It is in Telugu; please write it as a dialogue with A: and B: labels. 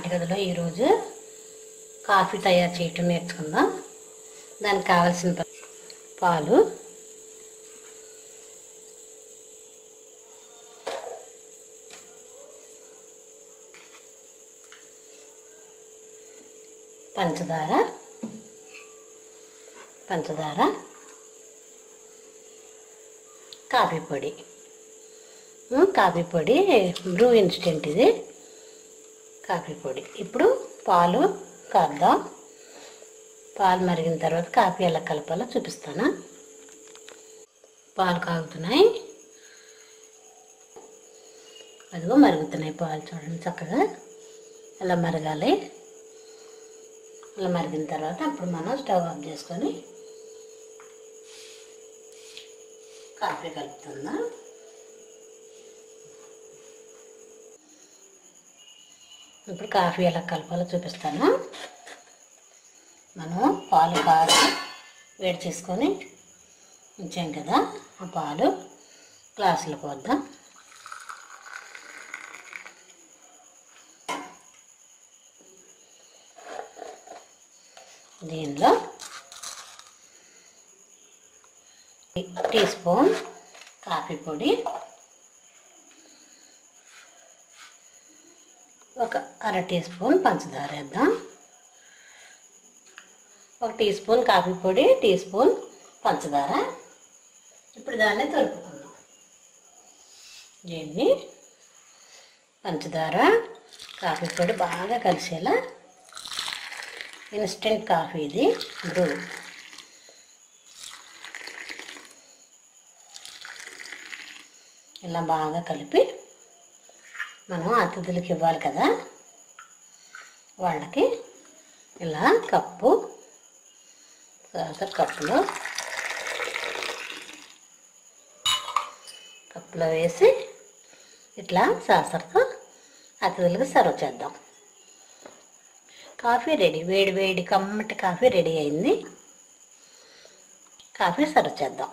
A: వంటగదిలో ఈరోజు కాఫీ తయారు చేయటం నేర్చుకుందాం. దానికి కావాల్సిన పాలు, పంచదార, కాఫీ పొడి. కాఫీ పొడి బ్రూ ఇన్స్టెంట్, ఇది కాఫీ పొడి. ఇప్పుడు పాలు కాద్దాం. పాలు మరిగిన తర్వాత కాఫీ ఎలా కలపాలో చూపిస్తాను. పాలు కాగుతున్నాయి, అదిగో మరుగుతున్నాయి పాలు. చూడండి చక్కగా ఎలా మరగాలి. అలా మరిగిన తర్వాత అప్పుడు మనం స్టవ్ ఆఫ్ చేసుకొని కాఫీ కలుపుతుందాం. ఇప్పుడు కాఫీ ఎలా కలపాలో చూపిస్తాను. మనం పాలు కాచి వేడి చేసుకొని ఉంచాం కదా, ఆ పాలు గ్లాసులో పోద్దాం. దీనిలో టీ స్పూన్ కాఫీ పొడి, ఒక అర టీ స్పూన్ పంచదార వేద్దాం. ఒక టీ స్పూన్ కాఫీ పొడి, టీ స్పూన్ పంచదార. ఇప్పుడు దాన్ని తొలుపుకుందాం. దీన్ని పంచదార కాఫీ పొడి బాగా కలిసేలా, ఇన్స్టెంట్ కాఫీ ఇది బ్రూ. ఇలా బాగా కలిపి మనం అతిథులకి ఇవ్వాలి కదా, వాళ్ళకి ఇలా కప్పులో వేసి ఇట్లా సాసర్తో అతిథులకు సర్వ్ చేద్దాం. Coffee ready. వేడి వేడి కమ్మటి కాఫీ రెడీ అయింది. కాఫీ సర్వ్ చేద్దాం.